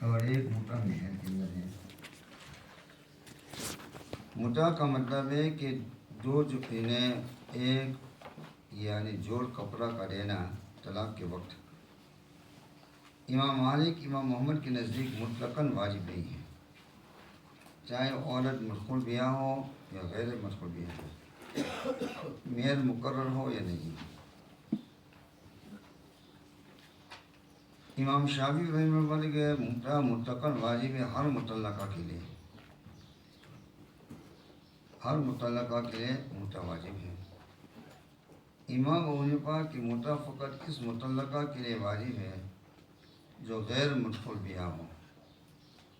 اور ایک متا مہر کے اندر ہے۔ متا کا مطلب ہے کہ دو جو انہیں ایک یعنی جوڑ کپڑا کا دینا طلاق کے وقت۔ امام مالک امام محمد کے نزدیک مطلقاً واجب نہیں ہے، چاہے عورت مدخول بیاہ ہو یا غیر مدخول بیاہ ہو، مہر مقرر ہو یا نہیں۔ امام شافعی رحمہ اللہ کے متا مطلقاً واجب ہے ہر مطلقہ کے لیے، ہر مطلقہ کے لیے متا واجب ہے۔ امام ابو حنیفہ کی متا فقط اس مطلقہ کے لیے واجب ہے جو غیر مدخول بیاہ ہو،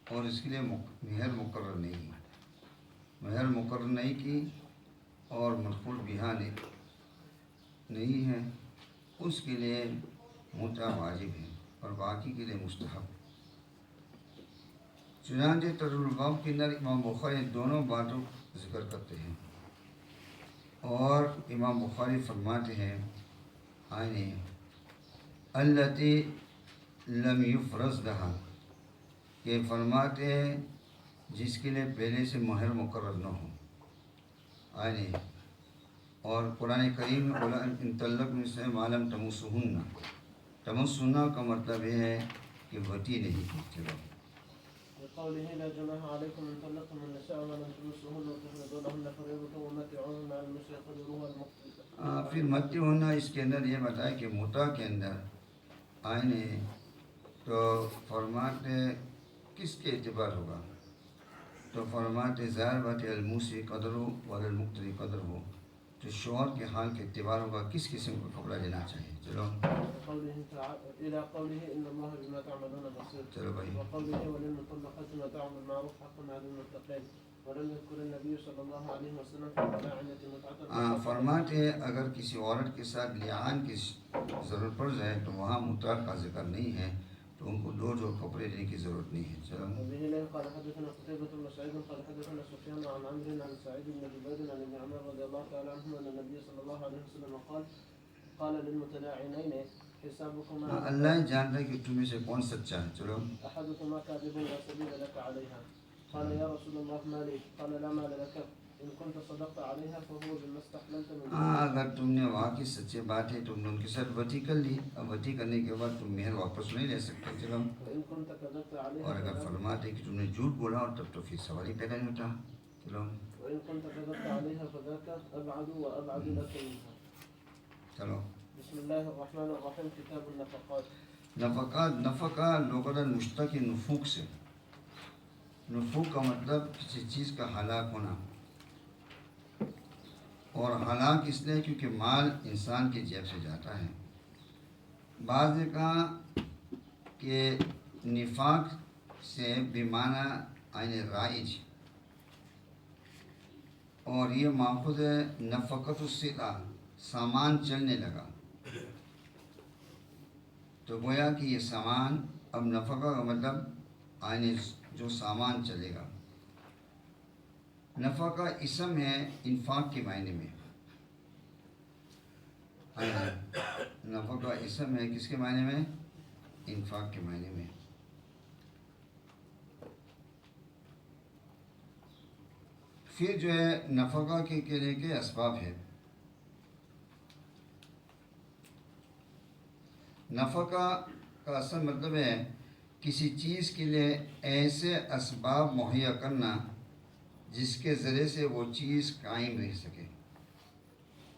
اور اس کے لیے مہر مقرر نہیں ہے، مہر مقرر نہیں کی اور مدخول بیاہ نہیں ہے، اس کے لیے متا واجب ہے اور باقی کے لیے مستحب۔ چنانچہ ترجمہ الباب کے اندر امام بخاری دونوں باتوں کا ذکر کرتے ہیں، اور امام بخاری فرماتے ہیں آئین التی لم یفرض لہا، کہ فرماتے ہیں جس کے لیے پہلے سے مہر مقرر نہ ہو آئین۔ اور قرآن کریم میں ان طلقتم النساء ما لم تمسوهن، تمسن کا مطلب یہ ہے کہ وطی نہیں کی۔ چلو وقوله لا جناح عليكم ان طلقتم النساء ما لم تمسوهن وتفرضوا لهن فريضة ومتعوهن على المسيء قدره والمقتدر۔ پھر متی ہونا اس کے اندر یہ بتایا کہ متا کے اندر آئین تو فرماتے کس کے اعتبار ہوگا، تو فرماتے ظاہر بات الموسی قدر ہو اور المقتدر قدر ہو، تو شوہر کے حال کے اعتبار ہوگا کس قسم کا کپڑا لینا چاہیے۔ چلو إلى قوله إن الله بما تعملون بصير، چلو بھائی، وقوله وللمطلقات متاع بالمعروف حق على المتقين، ولم يذكر النبي صلی اللہ علیہ وسلم في الملاعنة متعة۔ فرماتے ہیں اگر کسی عورت کے ساتھ لعان کی ضرورت پڑ جائے تو وہاں متاع کا ذکر نہیں ہے، تو ان کو دو جوڑ کپڑے لینے کی ضرورت نہیں ہے۔ چلو وبه لا قال حدثنا قتيبة بن سعيد قال حدثنا سفيان عن عمرو عن سعيد بن جبير عن ابن عمر رضي الله تعالى عنهما أن النبي صلى الله عليه وسلم قال للمتلاعنين حسابكما اللہ جانتا ہے کہ تم میں سے کون سچا ہے۔ چلو أحدكما كاذب لا سبيل لك عليها، قال يا رسول الله ما لي، قال لا مال لك، إن كنت صدقت عليها فهو بما استحللت من۔ اگر تم نے واقعی سچی بات ہے تم نے ان کے ساتھ وطی کر لی، اب وطی کرنے کے بعد تم مہر واپس نہیں لے سکتے۔ چلو وإن كنت كذبت عليها، اور اگر فرماتے کہ تم نے جھوٹ بولا اور تب تو پھر سوال ہی پیدا نہیں ہوتا۔ چلو وإن كنت كذبت عليها فذاك أبعد وأبعد لك منها۔ چلو بسم الله الرحمن الرحيم۔ کتاب النفقات۔ نفقات، نفقہ لغتاً مشتق نفوق سے، نفوق کا مطلب کسی چیز کا ہلاک ہونا، اور ہلاک اس لیے کیونکہ مال انسان کی جیب سے جاتا ہے۔ بعض نے کہا کہ نفاق سے بمعنی عین رائج، اور یہ ماخوذ ہے نفقت السلع، سامان چلنے لگا، تو گویا کہ یہ سامان، اب نفقہ کا مطلب عین جو سامان چلے گا۔ نفقہ اسم ہے انفاق کے معنی میں، نفقہ اسم ہے کس کے معنی میں؟ انفاق کے معنی میں۔ پھر جو ہے نفقہ کے لیے کے اسباب ہے۔ نفقہ کا اصل مطلب ہے کسی چیز کے لیے ایسے اسباب مہیا کرنا جس کے ذریعے سے وہ چیز قائم رہ سکے۔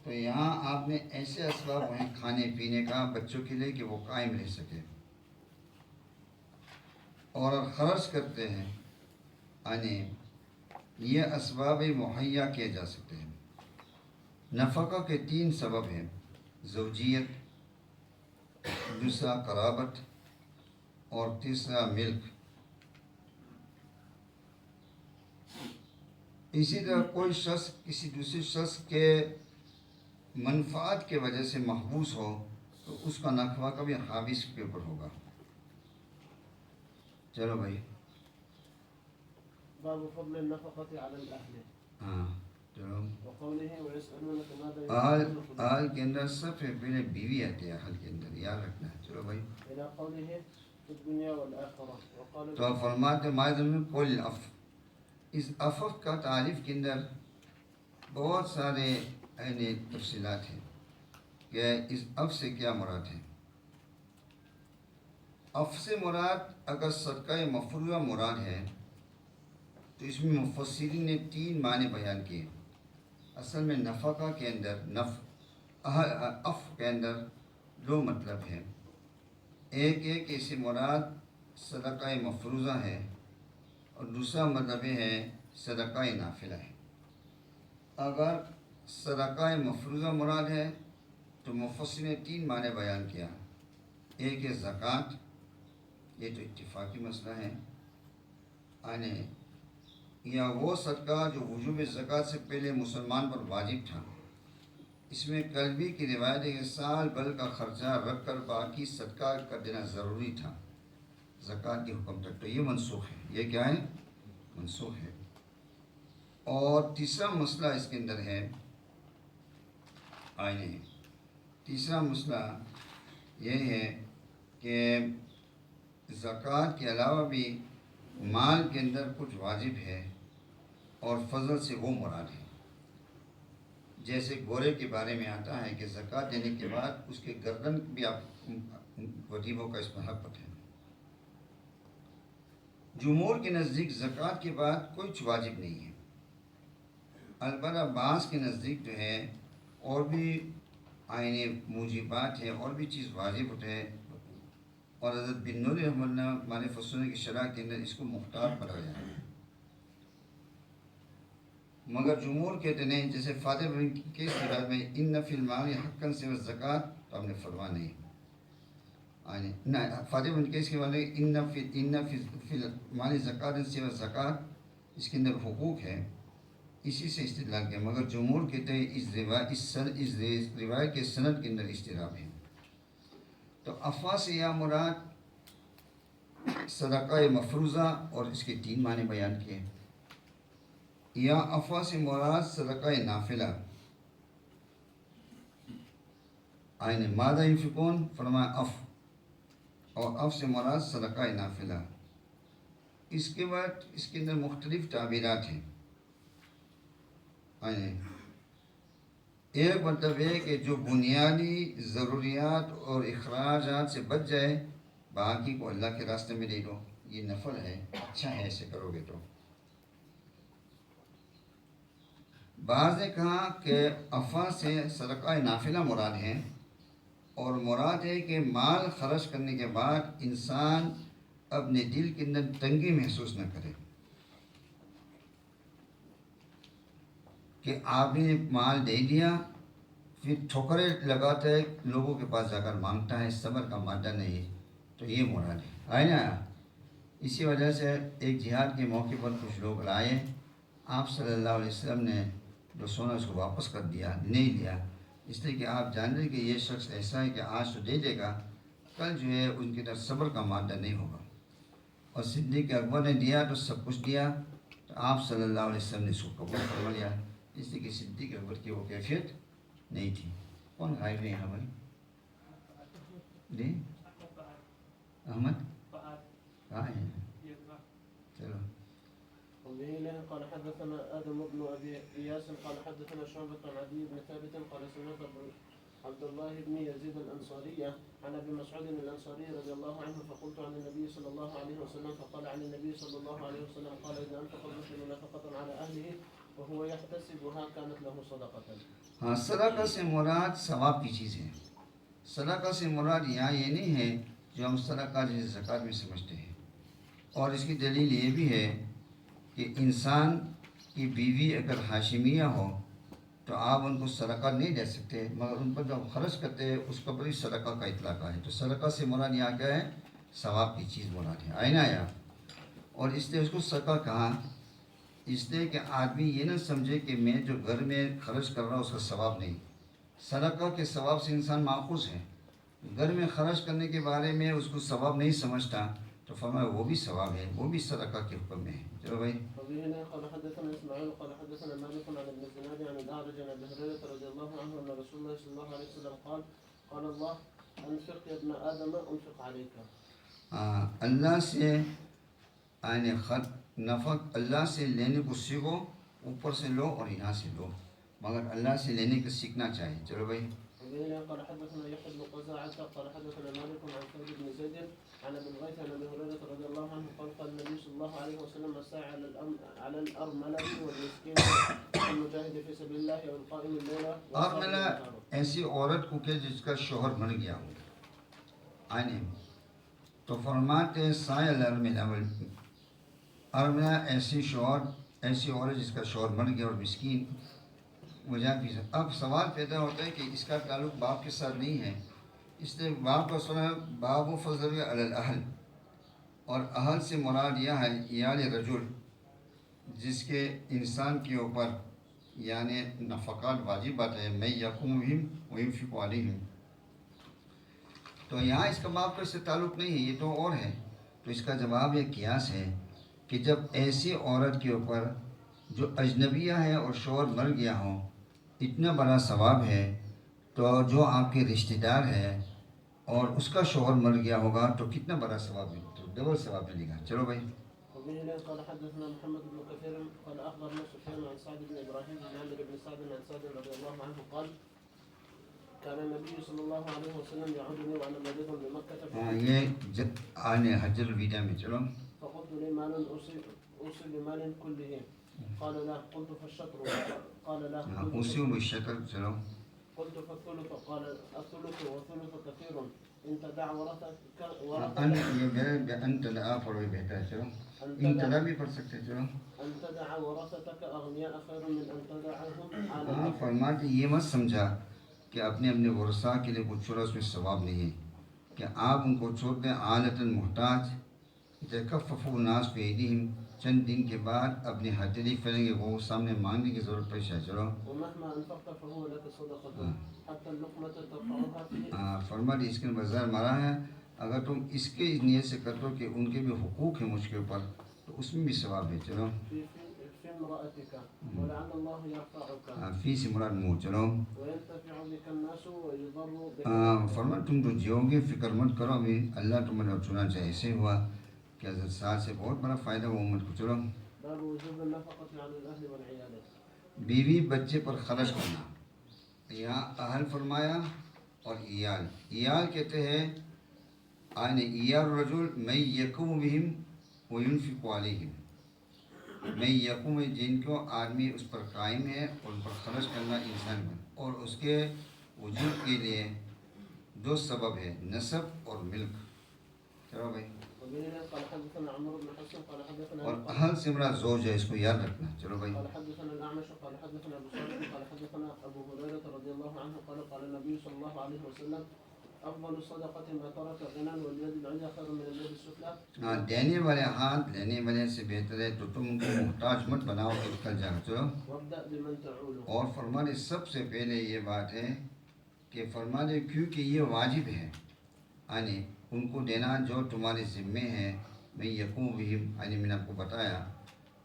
تو یہاں آپ نے ایسے اسباب ہیں کھانے پینے کا بچوں کے لیے کہ وہ قائم رہ سکے، اور خرچ کرتے ہیں یعنی یہ اسباب مہیا کیے جا سکتے ہیں۔ نفقہ کے 3 سبب ہیں، زوجیت، دوسرا قرابت، اور تیسرا ملک۔ اسی طرح کوئی شخص کسی دوسرے شخص کے منفعت کی وجہ سے محبوس ہو تو اس کا نفقہ بھی حابس کے اوپر ہوگا۔ چلو بھائی، باب فضل النفقة على الأهل۔ ہاں چلو، وقوله ويسألونك ماذا ينفقون، اہل کے اندر سب سے پہلے بیوی آتی ہے، اہل کے اندر یاد رکھنا ہے۔ چلو بھائی، إلى قوله في الدنيا والآخرة. وقال تو فرماتے ماضی میں کل اف، اس افف کا تعریف کے اندر بہت سارے یعنی تفصیلات ہیں کہ اس اف سے کیا مراد ہے۔ اف سے مراد اگر صدقہ مفروضہ مراد ہے تو اس میں مفسرین نے 3 معنی بیان کیے۔ اصل میں نفقہ کے اندر اف کے اندر 2 مطلب ہے۔ ایک کہ اس سے مراد صدقہ مفروضہ ہے، اور دوسرا مطلب یہ ہے صدقہ نافلہ ہے۔ اگر صدقہ مفروضہ مراد ہے تو مفسرین نے 3 معنی بیان کیا۔ ایک ہے زکوٰۃ، یہ تو اتفاقی مسئلہ ہے، یعنی یا وہ صدقہ جو وجوب زکوٰۃ سے پہلے مسلمان پر واجب تھا۔ اس میں قلبی کی روایت ہے کہ سال بھر کا خرچہ رکھ کر باقی صدقہ کر دینا ضروری تھا زکوٰۃ کے حکم تک، تو یہ منسوخ ہے۔ یہ کیا ہے؟ منسوخ ہے۔ اور تیسرا مسئلہ اس کے اندر ہے، تیسرا مسئلہ یہ ہے کہ زکوٰۃ کے علاوہ بھی مال کے اندر کچھ واجب ہے اور فضل سے وہ مراد ہے۔ جیسے گورے کے بارے میں آتا ہے کہ زکوٰۃ دینے کے بعد اس کے گردن بھی آپ غریبوں کا اس میں حق بتائیں۔ جمہور کے نزدیک زکوٰۃ کے بعد کچھ واجب نہیں ہے، البتہ بعض کے نزدیک جو ہے اور بھی موجبات ہے، اور بھی چیز واجب ہے، اور حضرت بن نور رحمۃ اللہ ہمارے فصلوں کی شرح کے اندر اس کو مختار پڑھا جائے۔ مگر جمہور کہتے نہیں، جیسے فاتح بن کے روایت میں ان فی المال حقا سوى الزکوٰۃ، تو ہم نے فرما نہیں، فاتح بن کیس کے والے ان فی المال زکوٰۃ سوى الزکوٰۃ، اس کے اندر حقوق ہے، اسی سے استدلال کیا۔ مگر جمہور کہتے ہیں اس روایت کے سند کے اندر اضطراب ہے۔ تو افوا سے یا مراد صدقہ مفروضہ، اور اس کے 3 معنی بیان کیے، یا افوا سے مراد صدقہ نافلہ، ماذا ينفقون فرمایا اف، اور اف سے مراد صدقہ نافلہ۔ اس کے بعد اس کے اندر مختلف تعبیرات ہیں۔ ایک مطلب ہے کہ جو بنیادی ضروریات اور اخراجات سے بچ جائے، باقی کو اللہ کے راستے میں دے دو، یہ نفل ہے، اچھا ہے ایسے کرو گے تو۔ بعض نے کہا کہ افوا سے صدقہ نافلہ مراد ہے، اور مراد ہے کہ مال خرچ کرنے کے بعد انسان اپنے دل کے اندر تنگی محسوس نہ کرے کہ آپ نے مال دے دیا پھر ٹھوکریں لگاتا ہے، لوگوں کے پاس جا کر مانگتا ہے، صبر کا مادہ نہیں، تو یہ مراد ہے نا۔ اسی وجہ سے ایک جہاد کے موقع پر کچھ لوگ لائے، آپ صلی اللہ علیہ وسلم نے جو سونا اس کو واپس کر دیا، نہیں لیا، اس لیے کہ آپ جان رہے کہ یہ شخص ایسا ہے کہ آج تو دے دے گا، کل جو ہے ان کے اندر صبر کا مادہ نہیں ہوگا۔ اور صدیق اکبر نے دیا تو سب کچھ دیا، تو آپ صلی اللہ علیہ وسلم نے اس کو قبول فرما لیا، اس لیے کہ صدیق اکبر کی وہ کیفیت نہیں تھی۔ کون غائب ہے یہاں بھائی؟ جی احمد کہاں ہے؟ چلو۔ قال حدثنا آدم بن أبي إياس قال حدثنا شعبة عن عدي بن ثابت قال سمعت عبد الله بن يزيد الأنصاري عن أبي مسعود الأنصاري رضي الله عنه فقلت عن النبي صلى الله عليه وسلم فقال عن النبي صلى الله عليه وسلم قال إذا أنفق المسلم نفقة على أهله وهو يحتسبها كانت له صدقة۔ ہاں، صدقہ سے مراد ثواب کی چیز ہے۔ صدقہ سے مراد یہاں یہ نہیں ہے جو ہم صدقہ جیسے زکوٰۃ میں سمجھتے ہیں، اور اس کی دلیل یہ بھی ہے کہ انسان کی بیوی اگر ہاشمیہ ہو تو آپ ان کو صدقہ نہیں دے سکتے، مگر ان پر جب خرچ کرتے ہیں اس پر بھی صدقہ کا اطلاق ہے۔ تو صدقہ سے مراد یہاں کیا ہے؟ ثواب کی چیز مراد ہے، آئینہ یا، اور اس لیے اس کو صدقہ کہا، اس لیے کہ آدمی یہ نہ سمجھے کہ میں جو گھر میں خرچ کر رہا ہوں اس کا ثواب نہیں، صدقہ کے ثواب سے انسان ماخوذ ہے۔ گھر میں خرچ کرنے کے بارے میں اس کو ثواب نہیں سمجھتا، تو فرمایا وہ بھی ثواب ہے، وہ بھی صدقہ کے حکم میں ہے۔ چلو بھائی۔ قال حدثنا اسماعيل قال حدثنا مالك عن ابن الزناد عن الأعرج عن ابي هريره رضي الله عنه ان رسول الله صلى الله عليه وسلم قال قال الله انفق يا ابن ادم انفق عليك۔ اللہ سے آئین خط نفق اللہ سے لینے کو سیکھو، اوپر سے لو اور یہاں سے لو، مگر اللہ سے لینے کو سیکھنا چاہیے. چلو بھائی. قال حدثنا يحيى بن قزاعة قال حدثنا مالك عن ثابت بن زيد عن ابي الغيث عن ابي هريرة رضي الله عنه قال قال النبي صلى الله عليه وسلم الساعي على الأرملة والمسكين والمجاهد في سبيل الله والقائم الليل. ارملہ ایسی عورت کو کہ جس کا شوہر مر گیا ہو. تو فرماتے سایہ ارملہ ایسی عورت جس کا شوہر مر گیا اور مسکین مجاہد. اب سوال پیدا ہوتا ہے کہ اس کا تعلق باپ کے ساتھ نہیں ہے، اس لیے باپ کا سنا باب و فضل علی الاہل، اور اہل سے مراد یہ ہے یال رجل جس کے انسان کے اوپر یعنی نفقات واجب ہے. میں یقوم وینفق علیہم، تو یہاں اس کا باپ کا اس سے تعلق نہیں ہے، یہ تو اور ہے. تو اس کا جواب یہ قیاس ہے کہ جب ایسی عورت کے اوپر جو اجنبیہ ہے اور شوہر مر گیا ہو اتنا بڑا ثواب ہے، تو جو آپ کے رشتہ دار ہے اور اس کا شوہر مر گیا ہوگا تو کتنا بڑا ثواب ملے، تو ڈبل ثواب ملے گا. چلو بھائی. قال حدثنا محمد بن كثير قال اخبرنا سفيان عن سعد بن ابراهيم عن عامر بن سعد عن سعد رضي الله عنه قال كان النبي صلى الله عليه وسلم يعودني وانا مريض بمكة. یہ آنے حجر الوداع میں. چلو. فقلت لي مال اوصي بمال كله قال لا. قلت فالشطر قال لا. اوصي بالشطر. چلو. قلت فالثلث قال الثلث والثلث كثير ان تدع ورثتك ان تدع پڑھو بہتر ہے. چلو. ان تدع بھی پڑھ سکتے. چلو. ان تدع ورثتك اغنياء خير من ان تدعهم عالما. فرماتے یہ مت سمجھا کہ اپنے ورثاء کے لیے کچھ چھوڑا اس میں ثواب نہیں ہے، کہ آپ ان کو چھوڑ دیں عالتاً محتاج. یتکفف الناس بایدیہم، چند دن کے بعد اپنی ہتھیلی پھیلیں گے، وہ سامنے مانگنے کی ضرورت پیش ہے. چلو. فرماتے اس کے بازار مارا ہے، اگر تم اس کے نیت سے کر دو کہ ان کے بھی حقوق ہیں مجھ کے اوپر تو اس میں بھی ثواب ہے. چلو. فی سے مراد منہ. چلو. فرما تم تو جیو گے، فکر مت کرو، ابھی اللہ تمہیں چنا چاہے. ایسے ہوا کہ حضرت سعد سے بہت بڑا فائدہ ہوا امت کو. چلو. بیوی بچے پر خرچ کرنا، یہاں اہل فرمایا اور ایال. ایال کہتے ہیں ایال الرجل من یقوم بہم وینفق علیہم، میں یقوم جن کو آدمی اس پر قائم ہے اور ان پر خرچ کرنا انسان پر، اور اس کے وجود کے لیے دو سبب ہے، نسب اور ملک. چلو بھائی. اور اہل سے مراد زوج ہے، اس کو یاد رکھنا. چلو بھائی. قال حدثنا الأعمش قال حدثنا أبو صالح قال حدثنا أبو هريرة رضي الله عنه قال قال النبي صلى الله عليه وسلم أفضل الصدقة ما ترك غنى واليد العليا خير من اليد السفلى. دینے والے ہاتھ لینے والے سے بہتر ہے، تو تم ان کو محتاج مت بناؤ کہ نکل جائے. چلو. وابدأ بمن تعول. اور فرمانے سب سے پہلے یہ بات ہے کہ فرمانے کیونکہ یہ واجب ہے، یعنی ان کو دینا جو تمہارے ذمے ہے. میں یقوم بہم یعنی میں نے آپ کو بتایا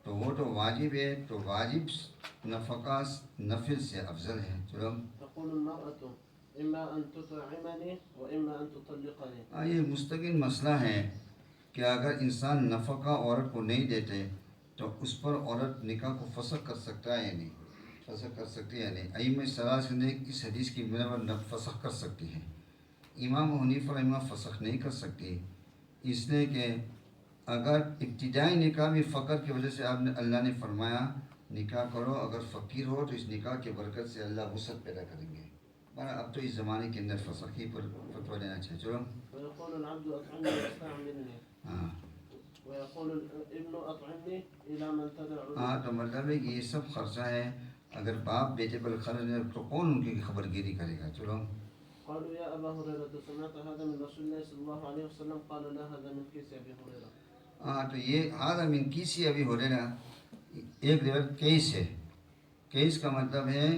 تو وہ تو واجب ہے، تو واجب نفقہ نفل سے افضل ہے. چلو. تقول المرأة اما ان تطعمني واما ان تطلقني. یہ مستقل مسئلہ ہے کہ اگر انسان نفقہ عورت کو نہیں دیتے تو اس پر عورت نکاح کو فسخ کر سکتا ہے یا نہیں، فسخ کر سکتی ہے یا نہیں. ائمہ ثلاثہ نے اس حدیث کی بنا پر فسخ کر سکتی ہے. امام حنیفہ رحمہ فسخ نہیں کر سکتی، اس لیے کہ اگر ابتدائی نکاح بھی فقر کی وجہ سے اللہ نے فرمایا نکاح کرو، اگر فقیر ہو تو اس نکاح کی برکت سے اللہ وسعت پیدا کریں گے. اب تو اس زمانے کے اندر فسخی پر فتویٰ دینا چاہیے. چلو. ويقول العبد اطعمني واستعملني. ويقول الابن اطعمني الى من تدعو. تو مطلب ہے کہ یہ سب خرچہ ہے، اگر باپ بیٹے پر خرچ ہے تو کون ان کی خبر گیری کرے گا. چلو. قالوا يا ابا هريره سمعت هذا من رسول الله صلى الله عليه وسلم قال لا هذا من كيس ابي هريره. تو یہ هذا من کیس ابی ہریرہ ایک روایت کیس ہے. کیس کا مطلب ہے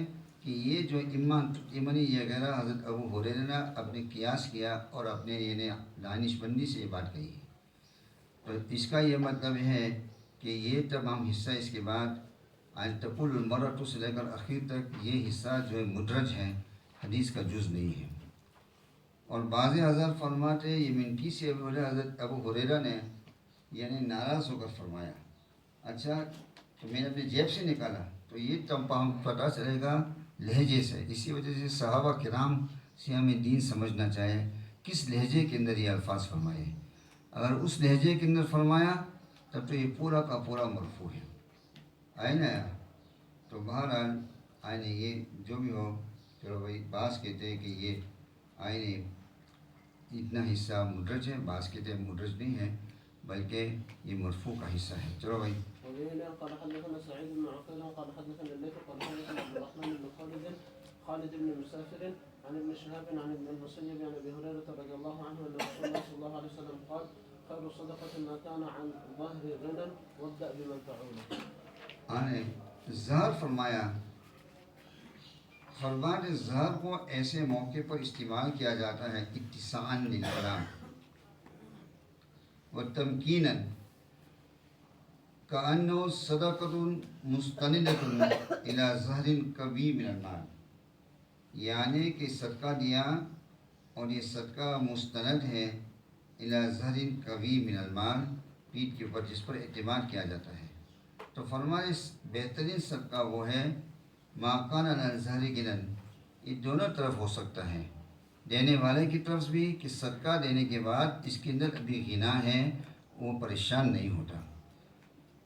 کہ یہ جو امنی یہ غیرہ حضرت ابو ہریرہ نے اپنے قیاس کیا اور اپنے یعنی دانش بندی سے یہ بات کہی ہے. تو اس کا یہ مطلب ہے کہ یہ تمام حصہ اس کے بعد تقول المرأۃ سے لے کر اخیر تک یہ حصہ جو ہے مدرج ہے، حدیث کا جز نہیں ہے. اور بعض حضرت فرماتے ہیں یہ منکی سے حضرت ابو ہریرہ نے یعنی ناراض ہو کر فرمایا، اچھا تو میں نے اپنی جیب سے نکالا، تو یہ تب ہم پتہ چلے گا لہجے سے. اسی وجہ سے صحابہ کرام سے ہمیں دین سمجھنا چاہے کس لہجے کے اندر یہ الفاظ فرمائے. اگر اس لہجے کے اندر فرمایا تب تو یہ پورا کا پورا مرفوع ہے. آئے نا. تو بہرحال آئین یہ جو بھی ہو، چلو بھائی بعض کہتے ہیں کہ یہ آئین اتنا حصہ مدرج ہے، بعض کہتے ہیں مدرج نہیں ہے بلکہ یہ مرفوع کا حصہ ہے. چلو بھائی. قال حدثنا سعيد بن عقيل قال حدثنا الليث قال حدثنا عبد الرحمن بن خالد بن مسافر عن ابن شهاب عن ابن المسيب عن ابي هريره رضي الله عنه ان رسول الله صلى الله عليه وسلم قال خير صدقه ما كان عن ظهر غنى وابدا بمن تعول. زہر فرمایا زہر کو ایسے موقع پر استعمال کیا جاتا ہے اتساعاً للکلام و تمکیناً کأنہ صدقۃ مستندۃ الی زہر کبیر من المال، یعنی کہ صدقہ دیا اور یہ صدقہ مستند ہے الی زہر کبیر من المال، پیٹھ کے اوپر جس پر اعتماد کیا جاتا ہے. تو فرمائے بہترین صدقہ وہ ہے ما کان علی ظہر غنی، یہ دونوں طرف ہو سکتا ہے، دینے والے کی طرف بھی کہ صدقہ دینے کے بعد اس کے اندر ابھی غنا ہے وہ پریشان نہیں ہوتا،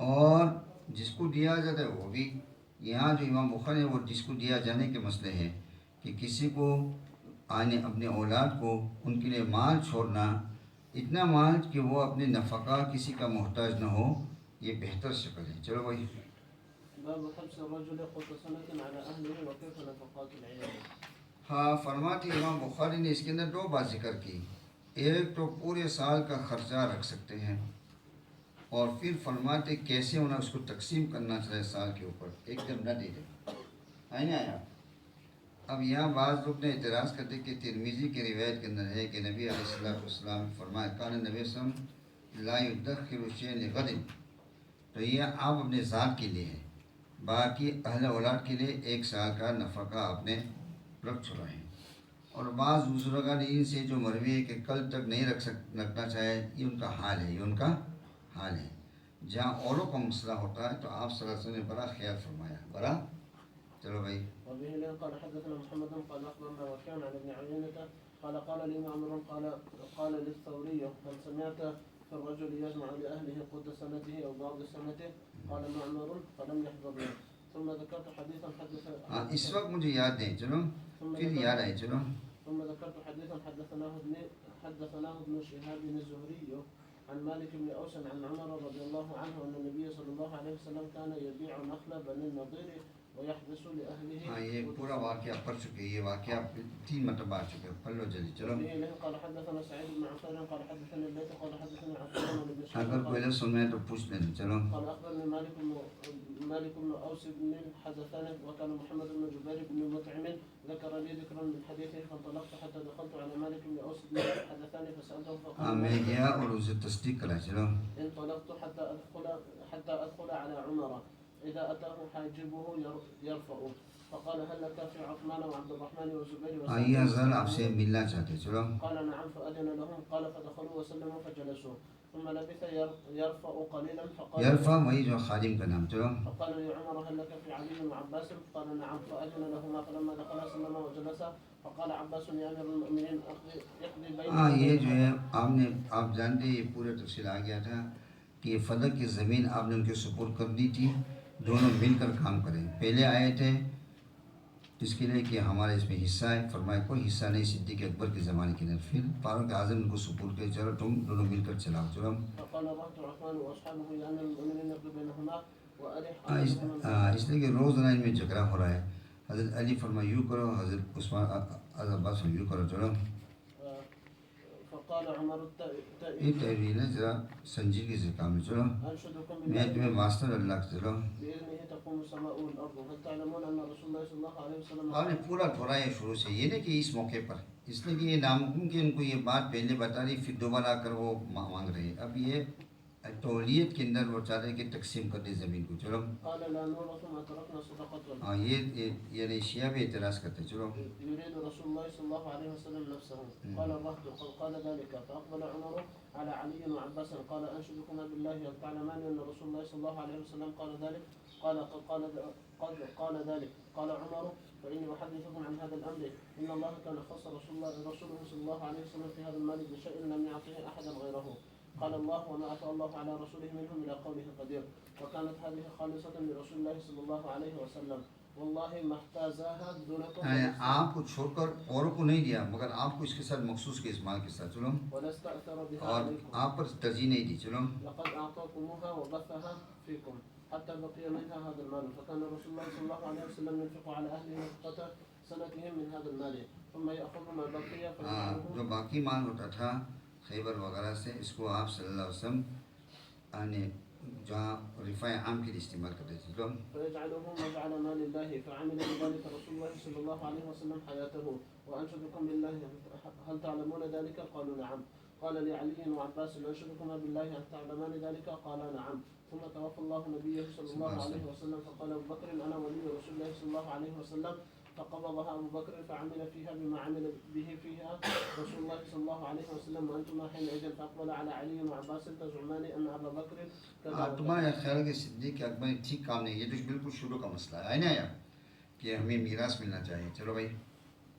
اور جس کو دیا جاتا ہے وہ بھی. یہاں جو امام بخاری ہے وہ جس کو دیا جانے کے مسئلے ہیں کہ کسی کو آنے اپنے اولاد کو ان کے لیے مال چھوڑنا، اتنا مال کہ وہ اپنے نفقہ کسی کا محتاج نہ ہو، یہ بہتر شکل ہے. چلو بھائی. باب حبس الرجل قوت سنة على أهله وكيف نفقات العيال. ہاں فرماتے امام بخاری نے اس کے اندر دو بات ذکر کی. ایک تو پورے سال کا خرچہ رکھ سکتے ہیں، اور پھر فرماتے کیسے انہیں اس کو تقسیم کرنا چاہے سال کے اوپر، ایک دم نہ دے دے. آیا. اب یہاں بعض لوگ نے اعتراض کرتے کہ ترمذی کی روایت کے اندر ہے کہ نبی علیہ السلام نے فرمایا کان نبی صلی اللہ علیہ وسلم لا یدخر شیئا لغد، تو یہ آپ اپنے ذات کے لیے ہے، باقی اہل اولاد کے لیے ایک سال کا نفقہ اپنے رکھ چھوڑائیں. اور بعض بزرگان دین سے جو مروی ہے کہ کل تک نہیں رکھنا چاہے، یہ ان کا حال ہے، یہ ان کا حال ہے. جہاں اوروں کا مسئلہ ہوتا ہے تو آپ صلی اللہ علیہ وسلم نے بڑا خیال فرمایا. بڑا. چلو بھائی. وبه قال حدثنا محمد قال اخبرنا وكيع عن ابن عيينة قال قال لي معمر قال للثوري هل سمعت في الرجل يجمع لأهله قوت سنته أو بعض سنته؟ قال معمر فلم يحضرني. ثم ذكرت حديثا اس وقت مجھے یاد نہیں. چلو پھر یاد آئے. چلو. ثم ذكرت حديثا حدثناه ابن شهاب الزهري عن مالك بن أوس عن عمر رضي الله عنه أن النبي صلى الله عليه وسلم كان يبيع نخل بني النضير ويحبس لأهله. ہاں یہ پورا واقعہ پڑھ چکے، یہ واقعہ 3 مرتبہ آ چکے. پڑھ لو جلدی. چلو. قال حدثنا سعيد بن عفان قال حدثني الليث قال حدثني عفان بن شهاب اگر کوئی لفظ سننا ہے تو پوچھ لینا. چلو. قال أخبرني مالك بن أوس بن الحدثان وكان محمد بن جبير بن مطعم ذكر لي ذكرا من حديثه فانطلقت حتى دخلت على مالك بن أوس بن الحدثان فسألته فقال میں گیا اور اسے تصدیق کرا. چلو. انطلقت حتى أدخل على عمر إذا أتاه حاجبه يرفع فقال هل لك في عثمان وعبد الرحمن وزبير وسعد؟ آئیے حضرت آپ سے ملنا چاہتے. چلو. قال نعم فأذن لهم قال فدخلوا وسلموا فجلسوا ثم لبث يرفع قليلا فقال يرفع وہی جو خادم کا نام. چلو. فقال لعمر هل لك في علي وعباس؟ قال نعم فأذن لهما فلما دخل سلم وجلس فقال عباس يا أمير المؤمنين اقضي بيننا. یہ جو ہے آپ جانتے یہ پورے تفصیل آ گیا تھا کہ یہ فلک کی زمین آپ نے ان کے سپرد کر دی تھی، دونوں مل کر کام کریں. پہلے آئے تھے اس کے لیے کہ ہمارا اس میں حصہ ہے، فرمایا کوئی حصہ نہیں صدیق اکبر کے زمانے کے اندر. پھر فاروق اعظم ان کو سپرد کے چلو تم دونوں مل کر چلاؤ. چلو. اس لیے کہ روزانہ ان میں جھگڑا ہو رہا ہے. حضرت علی فرمایا یوں کرو، حضرت عثمان عباس فرمایا یوں کرو. چلو. یہ تحویل ہے، ذرا سنجیدگی سے کام ہے. چلو میں تمہیں واسطہ اللہ کے. چلو. آپ نے پورا دہرایا شروع سے، یہ نہیں کہ اس موقع پر، اس لیے کہ یہ ناممکن کہ ان کو یہ بات پہلے بتا رہی پھر دوبارہ آ کر وہ مانگ رہے. اب یہ تولیت کے اندر وہ چاہتے ہیں کہ تقسیم کر دے زمین کو. چلو قال لا نورث ما تركنا صدقة. ہاں یہ یعنی شیعہ بھی اعتراض کرتے ہیں. چلو يريد رسول الله صلى الله عليه وسلم نفسه. قال الرهط قال ذلك فأقبل عمر على علي وعباس قال أنشدكما بالله هل تعلمان أن رسول الله صلى الله عليه وسلم قال ذلك؟ قال ذلك. قال عمر فإني أحدثكم عن هذا الأمر إن الله كان خص رسوله صلى الله عليه وسلم في هذا المال بشيء لم يعطه أحدا غيره. قال الله وما أتى الله على رسوله منهم إلى قوله قدير. وكانت هذه خالصة لرسول الله صلى الله عليه وسلم والله ما احتازاها دونكم. آپ کو چھوڑ کر اوروں کو نہیں دیا مگر آپ کو اس کے ساتھ مخصوص کے اس مال کے ساتھ. چلو ونستأثر بها اور عليكم. آپ پر ترجیح نہیں دی. چلو لقد أعطاكموها وبثها فيكم حتى بقي منها هذا المال. فكان رسول الله صلى الله عليه وسلم ينفق على أهله نفقة سنتهم من هذا المال ثم يأخذ ما بقي جو باقی مال ہوتا تھا خیبر وغیرہ سے اس کو آپ صلی اللہ علیہ وسلم یعنی جہاں رفاع عام کے لیے استعمال کرتے تھے. تو فيجعله مجعل مال الله فعمل بذلك رسول الله صلى الله عليه وسلم حياته. وأنشدكم بالله هل تعلمون ذلك؟ قالوا نعم. قال لعلي وعباس أنشدكما بالله هل تعلمان ذلك؟ قالا نعم. ثم توفى الله نبيه صلى الله عليه وسلم فقال أبو بكر أنا ولي رسول الله صلى الله عليه وسلم. فقبضها أبو بكر فعمل فيها بما عمل به فيها رسول الله صلى الله عليه وسلم وأنتما حينئذ. فأقبل على علي وعباس تزعمان أن أبا بكر تمہارا خیال ہے کہ صدیق اکبر نے ٹھیک کام نہیں. یہ تو بالکل شروع کا مسئلہ ہے نا یار کہ ہمیں میراث ملنا چاہیے. چلو بھائی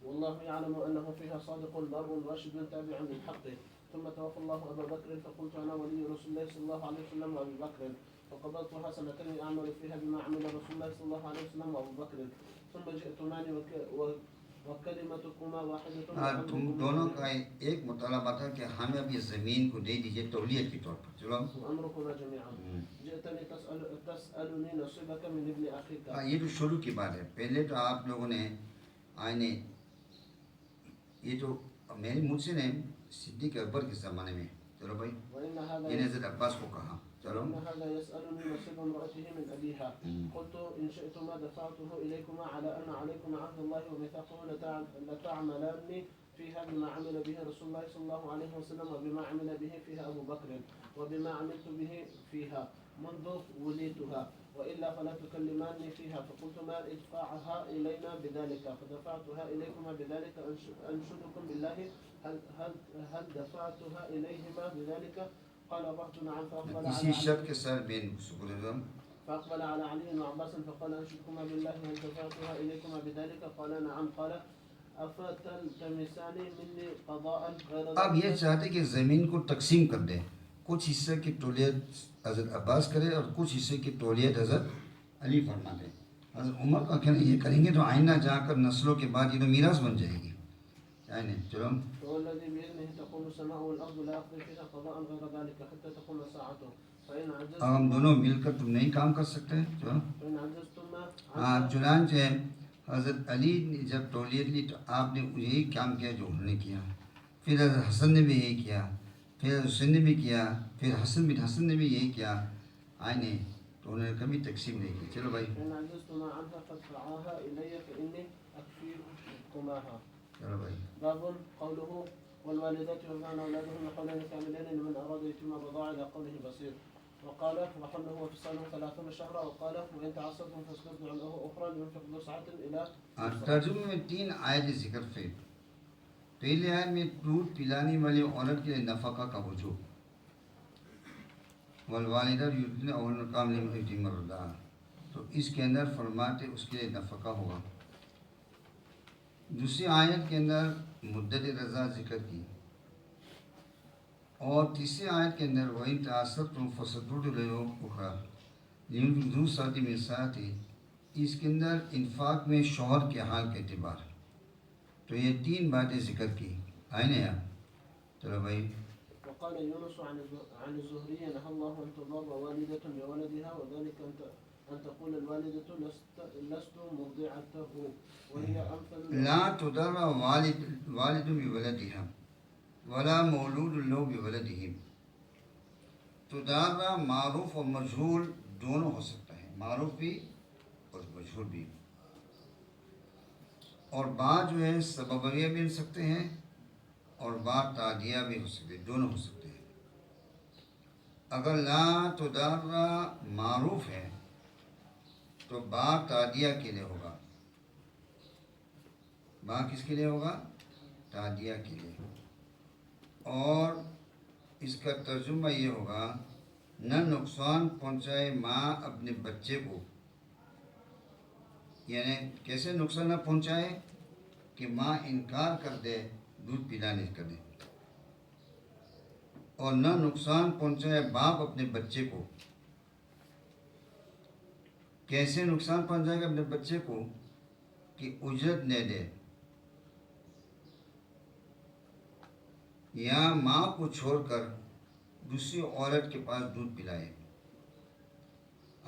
والله يعلم أنه فيها صادق بار راشد تابع للحق. ثم توفى الله أبا بكر فقلت أنا ولي رسول الله صلى الله عليه وسلم وأبي بكر. فقبضتها سنتين أعمل فيها بما عمل رسول الله صلى الله عليه وسلم وأبو بكر. ثم جئتماني وكلمتكما واحدة. تم دونوں کا ایک مطالبہ تھا کہ ہمیں اب یہ زمین کو دے دیجیے تولیت کے طور پر. چلو وأمركما جميعا. جئتني تسألني نصيبك من ابن أخيك. یہ تو شروع کی بات ہے. پہلے تو آپ لوگوں نے آئینے یہ تو میری مجھ سے نے صدیق اکبر کے زمانے میں. چلو بھائی یہ نے حضرت عباس کو کہا. چلو هذا يسألني نصيب امرأته من أبيها. قلت إن شئتما دفعته إليكما على أن عليكم عهد الله وميثاقه لتعملان فيها بما عمل به رسول الله صلى الله عليه وسلم وبما عمل به فيها أبو بكر وبما عملت به فيها منذ وليتها وإلا فلا تكلماني فيها. فقلت ما ادفعها إلينا بذلك فدفعتها إليكما بذلك. أنشدكم بالله هل دفعتها إليهما بذلك؟ قال الرهط نعم. اسی شرط کے ساتھ بین سکولزم فأقبل على علي وعباس فقال أنشدكما بالله هل دفعتها إليكما بذلك؟ قال نعم. قال أفتلتمسان مني قضاء غير ذلك. اب یہ چاہتے کہ زمین کو تقسیم کر دیں. کچھ حصے کی تولیت حضرت عباس کرے اور کچھ حصے کی تولیت حضرت علی فرما دے. حضرت عمر کا کہنا یہ کریں گے تو آئندہ جا کر نسلوں کے بعد یہ تو میراث بن جائے گی. چلو والذي بيده تقوم السماء والأرض لا يقضي فيها قضاء غير ذلك حتى تقوم ساعته. فإن عجزتم اب ہم دونوں مل کر تم نہیں کام کر سکتے. چلو فإن عجزتم چنانچہ حضرت علی نے جب تولیت لی تو آپ نے یہی کام کیا جو انہوں نے کیا. پھر حضرت حسن نے بھی یہی کیا. پھر حضرت حسین نے بھی کیا. پھر حسن بن حسن نے بھی یہی کیا. آئینے تو انہوں نے کبھی تقسیم نہیں کی. چلو بھائی فإن عجزتم عنها فادفعوها إلي فإني أكفيكماها. چلو بھائی باب قوله والوالدات يرضعن أولادهن حولين كاملين لمن أراد يتم الرضاعة إلى قوله بصير. وقال وحمله وفصاله 30 شهرا. وقال وإن تعصبتم فاسترضعوا له أخرى لينفق ذو سعة إلى. ترجمے میں 3 آیت ذکر تھے. پہلے آیت میں دودھ پلانے والی عورت کے نفقہ کا وجوب. والوالدات یرضعن اولادهن کاملین لمن اراد یتم الرضاعہ. تو اس کے اندر فرماتے اس کے لیے نفقہ ہوگا. دوسری آیت کے اندر مدت رضا ذکر کی. اور تیسری آیت کے اندر وَإِن تَعَسَّرْتُمْ فَسَتُرْضِعُ لَهُ أُخْرَىٰ لِيُنفِقْ ذُو سَعَةٍ مِّن سَعَتِهِ. اس کے اندر انفاق میں شوہر کے حال کا اعتبار. تو یہ 3 باتیں ذکر کی. آئے نا یار. چلو بھائی. وقال يونس عن الزهري نهى الله أن تضر والدة بولدها وذلك أن تقول الوالدة لست مرضعته وهي أمثل لا تضر والد بولدها ولا مولود له بولده. تضر معروف اور مجہول دونوں ہو سکتا ہے. معروف بھی اور مجہول بھی. اور بعض جو ہے سببیہ بھی ہو سکتے ہیں اور بعض تعدیہ بھی ہو سکتے ہیں. دونوں ہو سکتے ہیں. اگر لا تدارا معروف ہے تو با تعدیہ کے لیے ہوگا. با کس کے لیے ہوگا؟ تعدیہ کے لیے. اور اس کا ترجمہ یہ ہوگا نہ نقصان پہنچائے ماں اپنے بچے کو. یعنی کیسے نقصان نہ پہنچائے کہ ماں انکار کر دے دودھ پلانے کا دے. اور نہ نقصان پہنچائے باپ اپنے بچے کو. کیسے نقصان پہنچائے گا اپنے بچے کو کہ اجرت نہ دے یا ماں کو چھوڑ کر دوسری عورت کے پاس دودھ پلائے.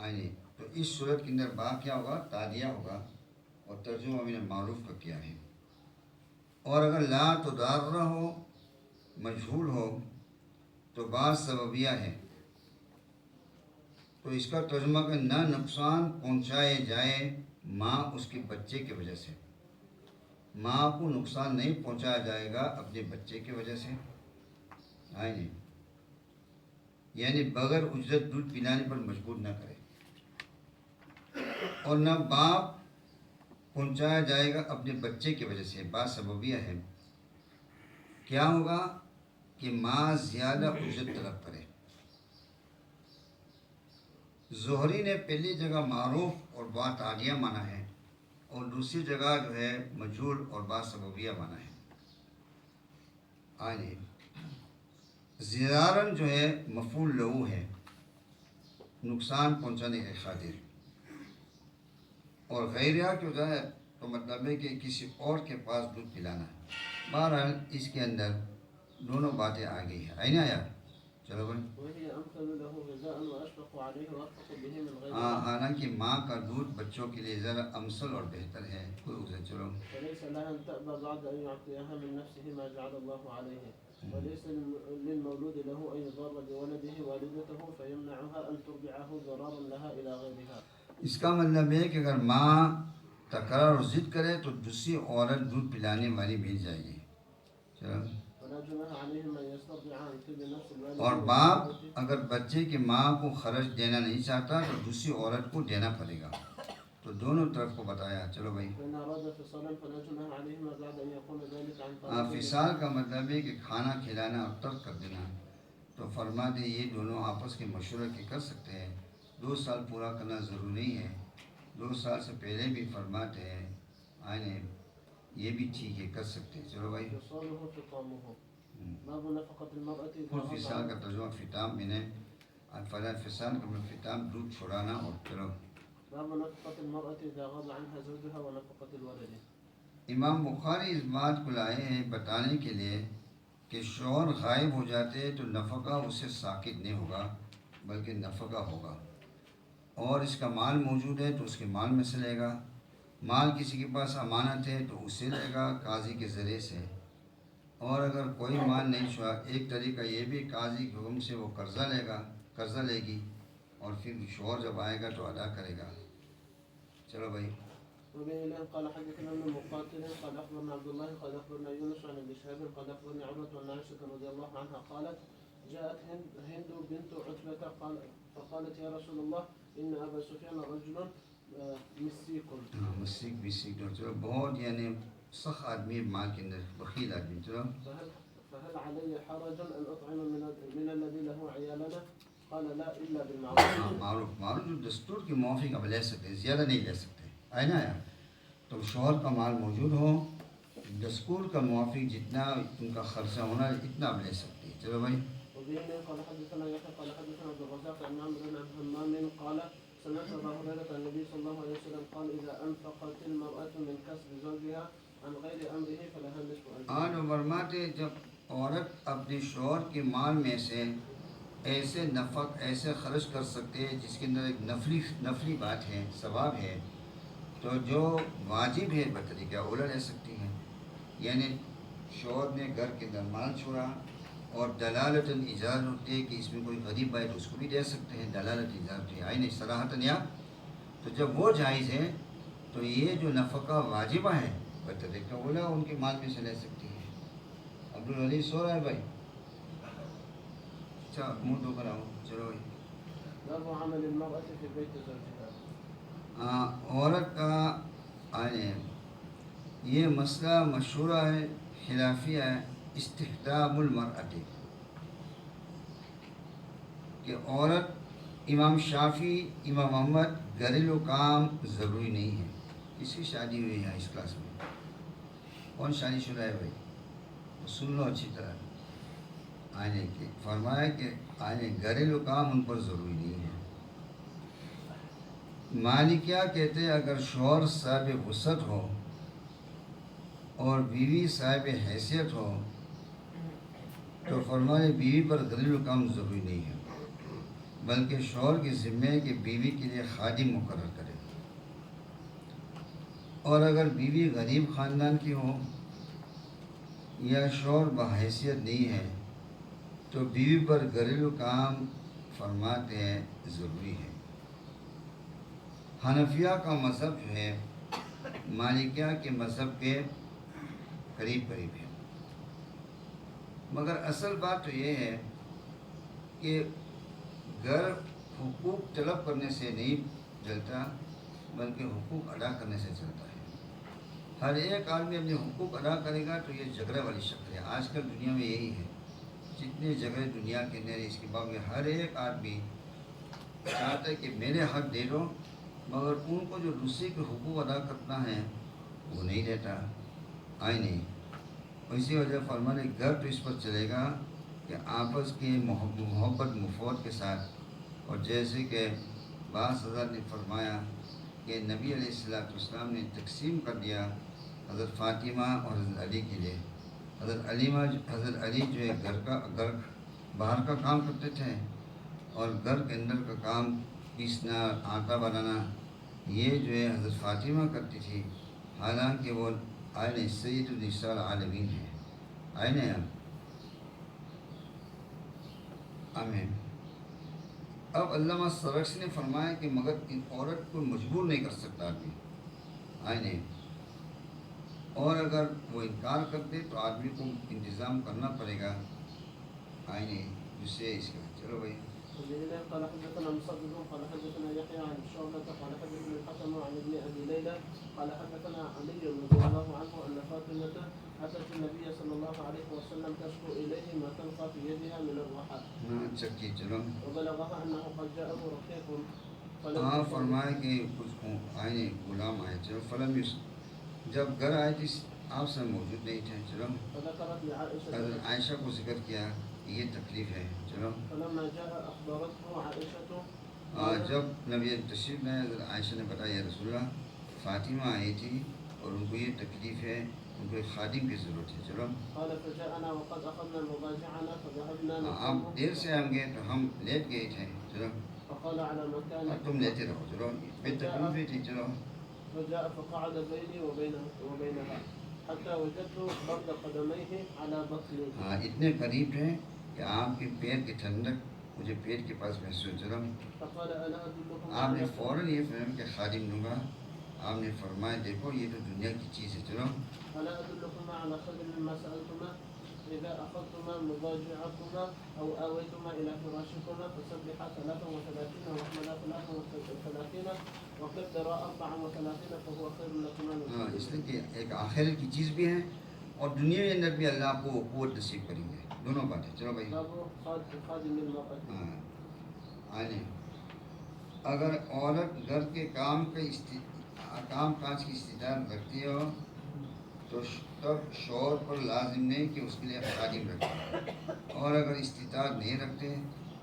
آئیے تو اس صورت کے اندر با کیا ہوگا؟ تعدیہ ہوگا. اور ترجمہ میں نے معروف کا کیا ہے. اور اگر لا تدارہ ہو مجہول ہو تو با سببیہ ہے. تو اس کا ترجمہ کہ نہ نقصان پہنچائے جائے ماں اس کے بچے کی وجہ سے. ماں کو نقصان نہیں پہنچایا جائے گا اپنے بچے کی وجہ سے. آئیے یعنی بغیر اجرت دودھ پلانے پر مجبور نہ کرے. اور نہ باپ پہنچایا جائے گا اپنے بچے کی وجہ سے. با سببیہ ہے. کیا ہوگا کہ ماں زیادہ اجرت طلب کرے. زہری نے پہلی جگہ معروف اور با تعدیہ مانا ہے اور دوسری جگہ جو ہے مجہول اور با سببیہ مانا ہے. آئیے زرارن جو ہے مفعول لہو ہے نقصان پہنچانے کے خاطر. اور غیرہ کی وجہ ہے تو مطلب ہے کہ کسی اور کے پاس دودھ پلانا ہے. بہرحال اس کے اندر دونوں باتیں آ گئی ہیں. آئی نا یار؟ چلو بھائی. وهي أمثل له غذاء وأشفق عليه وأرفق به من غيره. حالانکہ ماں کا دودھ بچوں کے لیے ذرا امثل اور بہتر ہے. کوئی اسے چلو. فليس لها أن تأبى بعد أن يعطيها من نفسه ما جعل الله عليه. وليس للمولود له أن يضر بولده والدته فيمنعها أن ترضعه ضرارا لها إلى غيرها. اس کا مطلب ہے کہ اگر ماں تکرار اور ضد کرے تو دوسری عورت دودھ پلانے والی مل جائے گی. چلو. ولا جناح عليهما أن يسترضعا عن طيب نفس الوالد. اور باپ اگر بچے کی ماں کو خرچ دینا نہیں چاہتا تو دوسری عورت کو دینا پڑے گا. تو دونوں طرف کو بتایا. چلو بھائی. وإن أراد فصالا فلا جناح عليهما بعد أن يكون ذلك عن طريق. فصال کا مطلب ہے کہ کھانا کھلانا اور ترک کر دینا. تو فرماتے یہ دونوں آپس کے مشورے کے کر سکتے ہیں. 2 سال پورا کرنا ضروری نہیں ہے. 2 سال سے پہلے بھی فرماتے ہیں آئینے یہ بھی ٹھیک ہے کر سکتے ہیں. چلو بھائی. فصاله فطامه. باب نفقة المرأة إذا خود غضب. فصال کا ترجمہ فطام میں نے فصال کا مطلب فطام دودھ چھوڑانا. اور چلو. باب نفقة المرأة إذا غاب عنها زوجها ونفقة الولد. امام بخاری اس بات کو لائے ہیں بتانے کے لیے کہ شوہر غائب ہو جاتے تو نفقہ اسے ساقط نہیں ہوگا بلکہ نفقہ ہوگا. اور اس کا مال موجود ہے تو اس کے مال میں سے لے گا. مال کسی کے پاس امانت ہے تو اسے لے گا قاضی کے ذریعے سے. اور اگر کوئی مال نہیں چھوڑا ایک طریقہ یہ بھی قاضی کے حکم سے وہ قرضہ لے گی اور پھر شوہر جب آئے گا تو ادا کرے گا. چلو بھائی. وبه قال حدثنا ابن مقاتل قال اخبرنا عبد الله قال اخبرنا يونس عن ابن شهاب قال اخبرني عروه عن عائشه رضي الله عنها قالت جاءت هند بنت عتبه فقالت يا رسول الله ان ابا سفيان رجل مسيك. مسیک چلو بہت یعنی سخت آدمی مال کے اندر بخیل آدمی. چلو. فهل علي حرج ان اطعم من الذي له عيالنا قال لا الا بالمعروف. معروف جو دستور کے موافق اب لے سکتے زیادہ نہیں لے سکتے. آئے نا یار؟ تو شوہر کا مال موجود ہو دستور کا موافق جتنا ان کا خرچہ ہونا اتنا اب لے سکتے. چلو بھائی. قال حدثنا يحيى قال حدثنا عبد الرزاق عن عمرو بن همام قال سمعت ابا هريره النبي صلى الله عليه وسلم قال اذا انفقت المراه من كسب زوجها عن غير امره فلها نصف اجره. آج فرماتے جب عورت اپنے شوہر کے مال میں سے ایسے خرچ کر سکتے ہیں جس کے اندر ایک نفلی بات ہے ثواب ہے تو جو واجب ہے بطریقہ اولا لے سکتی ہیں. یعنی شوہر نے گھر کے اندر مال چھوڑا اور دلالتاً اجازت ہوتی ہے کہ اس میں کوئی غریب آئے تو اس کو بھی دے سکتے ہیں. دلالت اجازت ہے آئی نہیں صراحتاً یا تو جب وہ جائز ہے تو یہ جو نفقہ واجبہ ہے بطریقہ اولا ان کے مال میں سے لے سکتی ہے. عبدالعلی سو رہا ہے بھائی. اچھا منہ دو کر آؤ. چلو باب عمل المرأة في بيت زوجها. عورت کا یہ مسئلہ مشہورہ ہے، خلافیہ ہے، استخدام المرأة، کہ عورت، امام شافعی، امام احمد، گھریلو کام ضروری نہیں ہے. اس کی شادی ہوئی ہے اس کلاس میں، کون شادی شدہ ہے بھائی؟ سن لو اچھی طرح. کے فرمایا کہ گھریلو کام ان پر ضروری نہیں ہے. مالکیہ کہتے ہیں اگر شوہر صاحب وسعت ہو اور بیوی صاحب حیثیت ہو تو فرمایا بیوی پر گھریلو کام ضروری نہیں ہے، بلکہ شوہر کی ذمہ ہے کہ بیوی کے لیے خادم مقرر کرے. اور اگر بیوی غریب خاندان کی ہو یا شوہر بحیثیت نہیں ہے تو بیوی پر گھریلو کام فرماتے ہیں ضروری ہے. حنفیہ کا مذہب جو ہے مالکیہ کے مذہب کے قریب قریب ہے، مگر اصل بات تو یہ ہے کہ گھر حقوق طلب کرنے سے نہیں چلتا، بلکہ حقوق ادا کرنے سے چلتا ہے. ہر ایک آدمی اپنے حقوق ادا کرے گا تو یہ جھگڑے والی شکل ہے. آج کل دنیا میں یہی ہے، جتنے جھگڑے دنیا کے اندر، اس کے باوجود ہر ایک آدمی چاہتا ہے کہ میرے حق دے دو، مگر ان کو جو دوسرے کے حقوق ادا کرنا ہے وہ نہیں دیتا. نہیں. اسی وجہ فرمانے گھر تو اس پر چلے گا کہ آپس کی محبت مفاد کے ساتھ. اور جیسے کہ بعض حضرات نے فرمایا کہ نبی علیہ السلام نے تقسیم کر دیا حضرت فاطمہ اور حضرت علی کے لیے. حضرت علی جو ہے گھر باہر کا کام کرتے تھے، اور گھر کے اندر کا کام پیسنا، آٹا بنانا، یہ جو ہے حضرت فاطمہ کرتی تھی، حالانکہ وہ سید النساء العالمین ہے. آمین. اب علامہ سرخسی نے فرمایا کہ مگر ان عورت کو مجبور نہیں کر سکتا آدمی، اور اگر وہ انکار کرتے تو آدمی کو انتظام کرنا پڑے گا جس سے اس کا. چلو بھائی. قال حدثنا مسدد قال حدثنا يحيى عن شعبة قال حدثنا الحكم عن ابن ابي ليلى قال حدثنا علي رضي الله عنه ان فاطمة اتت النبي صلى الله عليه وسلم تشكو اليه ما تلقى في يدها من الرحى. چلو. وبلغها انه قد جاءه رقيق. فرمایا کہ کچھ غلام آئے. چلو. فلم جب گھر آئے تھی آپ سے موجود نہیں تھے. چلو. حضرت عائشہ کو ذکر کیا کہ یہ تکلیف ہے. چلو. جب نبی تشریف لائے حضرت عائشہ نے بتایا یا رسول اللہ فاطمہ آئی تھی اور ان کو یہ تکلیف ہے، ان کو ایک خادم کی ضرورت ہے. چلو. آپ دیر سے آئیں گے تو ہم لیٹ گئے تھے. چلو. تم لیتے رہو. چلو. بے تکلیفی تھی. چلو. فجاء فقعد بيني وبينها حتى وجدت برد قدميه على بطني. اتنے قریب ہیں کہ آپ کے پیر کی ٹھنڈک مجھے پیٹ کے پاس محسوس. چلو. آپ نے فوراً یہ فہم کہ خادم دوں گا. آپ نے فرمایا دیکھو یہ تو دنیا کی چیز ہے. چلو. إذا أخذتما مضاجعكما أو آويتما إلى فراشكما فسبحا 33 واحمدا 33 وكبرا 34 فهو خير لكما. اس لیے کہ ایک آخر کی چیز بھی ہے اور دنیا کے اندر بھی اللہ کو قوت نصیب کریں گے. دونوں باتیں. چلو بھائی. اگر عورت گھر کے کام کاج کی استطاعت رکھتی ہو تو تب شوہر پر لازم نہیں کہ اس کے لیے خادم رکھے، اور اگر استطاعت نہیں رکھتے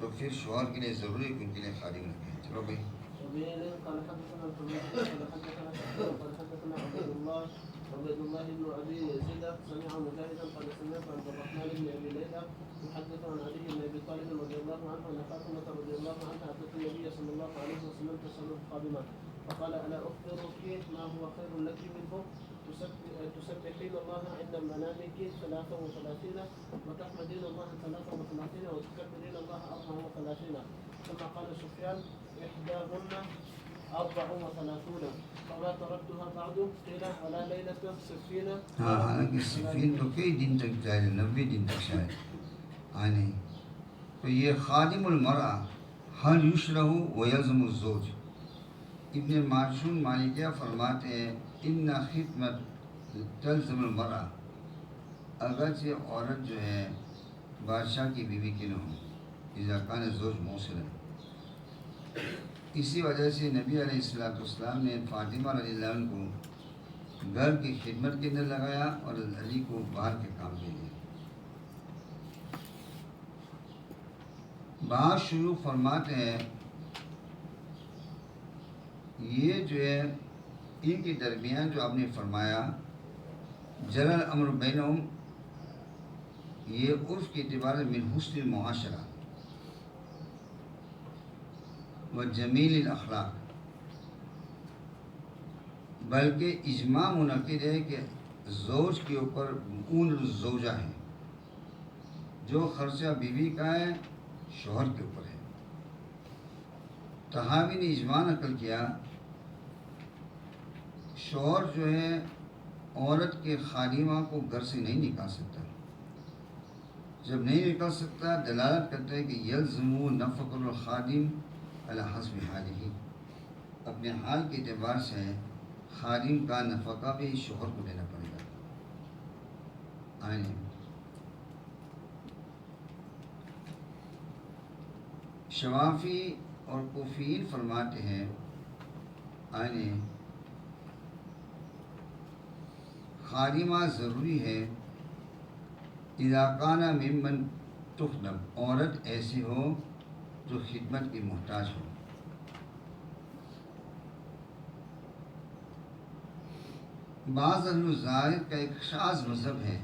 تو پھر شوہر کے لیے ضروری ہے کہ ان کے لیے خادم رکھیں. چلو بھائی. عبيد الله بن ابي يزيد سمع مجاهدا قال سمعت عبد الرحمن بن ابي ليلى يحدث عن علي بن ابي طالب رضي الله عنه ان فاطمه رضي الله عنها اتت النبي صلى الله عليه وسلم تساله خادما فقال الا اخبرك ما هو خير لك منه تسبحين الله عند منامك 33 وتحمدين الله 33 وتكبرين الله 34. ثم قال سفيان احداهن 34 فما تركتها بعد قيل ولا ليلة صفين. حالانکہ صفین تو کئی دن تک جائے، 90 دن تک شاید. نہیں تو یہ خادم المرأہ ہل یشرہ و یلزم الزوج. ابن ماجشون مالکیہ فرماتے ہیں ان خدمت تلزم المرأہ، اگرچہ عورت جو ہے بادشاہ کی بیوی کی نہ ہو، اذا کان زوج موصلا. اسی وجہ سے نبی علیہ السلام نے فاطمہ رضی اللہ عنہ کو گھر کی خدمت کے اندر لگایا اور علی کو باہر کے کام کے لیے. بعض شیوخ فرماتے ہیں یہ جو ہے ان کے درمیان جو آپ نے فرمایا جرى الامر بینہم، یہ عرف کے اعتبار سے من حسن المعاشرہ و جمیل الاخلاق، بلکہ اجماع منعقد ہے کہ زوج کے اوپر اون الزوجہ ہے، جو خرچہ بیوی کا ہے شوہر کے اوپر ہے. طحاوی نے اجماع نقل کیا شوہر جو ہے عورت کے خادمہ کو گھر سے نہیں نکال سکتا. جب نہیں نکال سکتا دلالت کرتا ہے کہ یلزم نفقۃ الخادم علی حسب حالہ، اپنے حال کے اعتبار سے خادم کا نفقہ بھی شوہر کو دینا پڑے گا. شوافی اور کوفیین فرماتے ہیں خادمہ ضروری ہے اذا کان ممن تخدم، عورت ایسی ہو جو خدمت کی محتاج ہو. بعض اہل الظاہر کا ایک شاذ مذہب ہے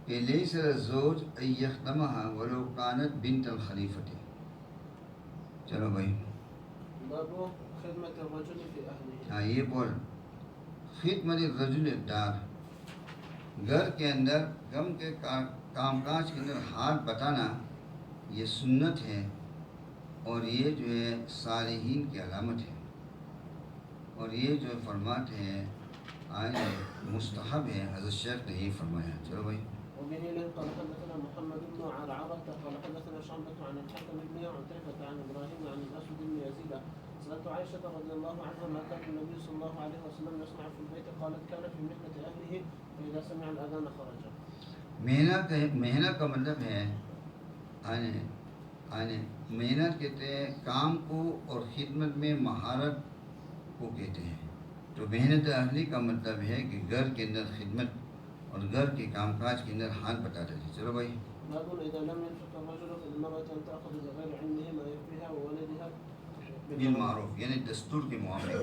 کہ لیس الزوج ان یخدمها ولو کانت بنت الخلیفۃ. چلو بھائی باب خدمت الرجل فی اہلہ. ہاں یہ بول خدمت الرجل الدار، گھر کے اندر غم کے کام کاج کے اندر ہاتھ بٹانا یہ سنت ہے اور یہ جو ہے صالحین کی علامت ہے، اور یہ جو فرماتے ہیں مستحب ہے. حضرت شیخ نے یہ فرمایا. چلو بھائی. وبه له قال حدثنا محمد بن عرعرة قال حدثنا شعبة عن الحكم بن عتيبة عن ابراهيم عن الاسود بن يزيد سألت عائشة رضي الله عنها ما كان النبي صلى الله عليه وسلم يصنع في البيت قالت كان في مهنة اهله فإذا سمع الأذان خرج. محنت کا مطلب ہے محنت کہتے ہیں کام کو اور خدمت میں مہارت کو کہتے ہیں. تو محنت اہلی کا مطلب ہے کہ گھر کے اندر خدمت اور گھر کے کام کاج کے اندر ہاتھ بٹاتے تھے. چلو بھائی. باب إذا لم ينفق الرجل فالمرأة أن تأخذ بغير علمه ما يكفيها وولدها بالمعروف، یعنی دستور کے معاملے.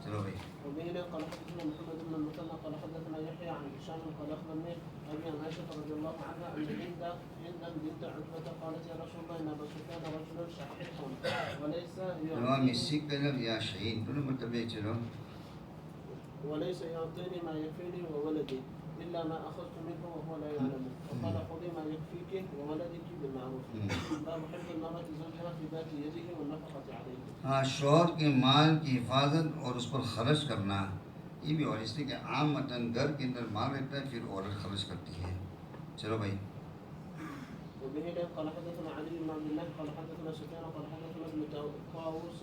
چلو بھائی. وبه قال حدثنا محمد بن المثنى قال حدثنا يحيى عن هشام قال اخبرني ابي عن عائشه رضي الله عنها ان هند بنت عتبه قالت يا رسول الله ان ابا سفيان رجل شحيح وليس مسیح کا لفظ یا شہید دونوں مطلب ہے. چلو. وليس يعطيني ما يكفيني وولدي الا ما اخذت منه وهو لا يعلم فقال خذي ما يكفيك وولدك بالمعروف. باب حفظ المرأة زوجها في ذات يده والنفقة عليه. ہاں شوہر کے مال کی حفاظت اور اس پر خرچ کرنا یہ بھی، اور اس لیے کہ عام متن گھر کے اندر مال رہتا ہے پھر عورت خرچ کرتی ہے. چلو بھائی. وبه قال حدثنا علي بن عبد الله قال حدثنا سفيان قال حدثنا ابن طاووس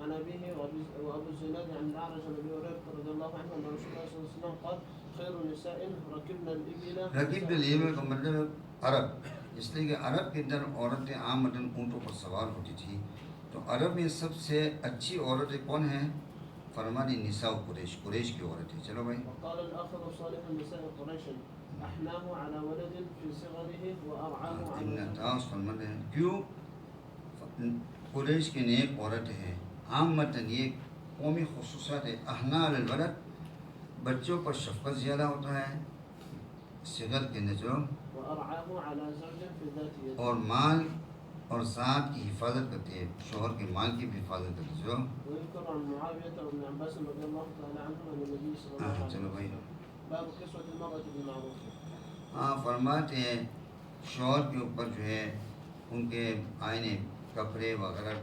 عن ابيه وابو الزناد عن الاعرج عن ابي هريره رضي الله عنه ان رسول الله صلى الله عليه وسلم قال خير النساء ركبن الابل. رکبن الابل کا مطلب عرب، اس لیے کہ عرب کے اندر عورتیں عام متن اونٹوں پر سوار ہوتی تھی. تو عرب میں سب سے اچھی عورتیں کون ہیں؟ فرمانی نساء قریش، قریش کی عورتیں. چلو بھائی. وقال الاخر صالح النساء قريش احناه على ولد في صغره وارعاه على تاس فرماتے ہیں کیوں قریش کی نیک عورتیں ہیں. عام متن یہ قومی خصوصیات ہے. احنا علی الولد، بچوں پر شفقت زیادہ ہوتا ہے صغر کے اندر. جو وارعاه على زوج في ذات يد، اور مال اور ذات کی حفاظت کرتی ہے، شوہر کے مال کی بھی حفاظت کرتی ہے. جو ويذكر عن معاوية وابن عباس رضي الله تعالى عنهما عن النبي صلى الله عليه چلو بھائی. وسلم باب كسوة المرأة بالمعروف. ہاں فرماتے ہیں شوہر کے اوپر جو ہے ان کے آئینے کپڑے وغیرہ.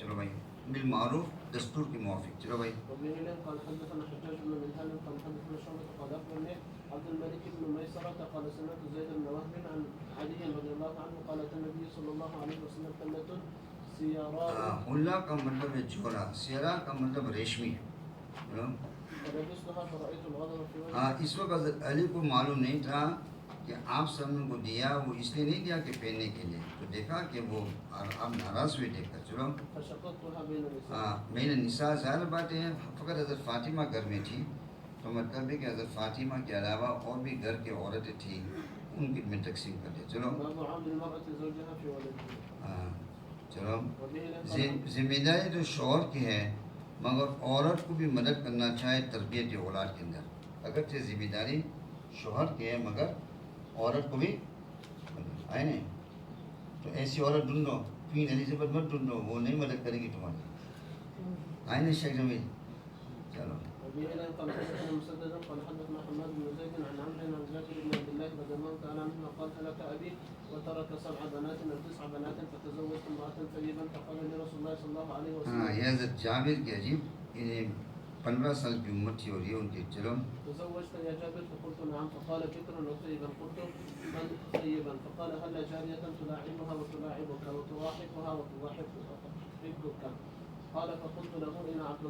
چلو بھائی. بالمعروف دستور کے موافق. چلو بھائی. وبه قال حدثنا حجاج بن منهل قال حدثنا شعبة قال أخبرني عبد الملك بن ميسرة قال سمعت زيد بن وهب عن علي رضي الله عنه قال النبي صلى الله عليه وسلم حلة سيراء. حلہ کا مطلب ہے جوڑا، سیرا کا مطلب ریشمی. فلبستها فرأيت الغضب في وجهي. ہاں، اس وقت حضرت علی کو معلوم نہیں تھا کہ آپ سب نے کو دیا، وہ اس لیے نہیں دیا کہ پہننے کے لیے، تو دیکھا کہ وہ آپ ناراض ہوئے دیکھ کر. چلو. فشققتها بين النساء. ہاں، میں نے نساء ظاہر بات ہے فقط حضرت فاطمہ گھر میں تھی، تو مطلب ہے کہ حضرت فاطمہ کے علاوہ اور بھی گھر کے عورتیں تھیں، ان کی میں تقسیم کر دیا. چلو. باب عامل المرأة زوجها في ولدها. ہاں چلو. وبه ذمہ داری تو شوہر کی ہے، مگر عورت کو بھی مدد کرنا چاہے تربیت اولاد کے اندر. اگرچہ ذمہ داری شوہر کی ہے مگر عورت کو بھی آئے نہیں. تو ایسی عورت ڈھونڈو، کوئین ایلزابتھ مت ڈھونڈو، وہ نہیں مدد کرے گی تمہاری. آئے نہیں شیخ جمیل. چلو. وبه قال حدثنا مسدد قال حدثنا حماد بن زيد عن عمرو عن جابر بن عبد الله رضي الله تعالى عنهما قال هلك ابي وترك 7 بنات او 9 بنات فتزوجت امراه طيبا فقال لي رسول الله صلى الله عليه وسلم. ہاں، یہ حضرت جابر کی عجیب 15 سال کی عمر تھی اور یہ ان کے. چلو. تزوجت يا جابر فقلت نعم فقال بكرا وطيبا قلت من طيبا فقال هل جارية تلاعبها وتلاعبك وتضاحكها وتضاحكك قال فقلت له ان عبد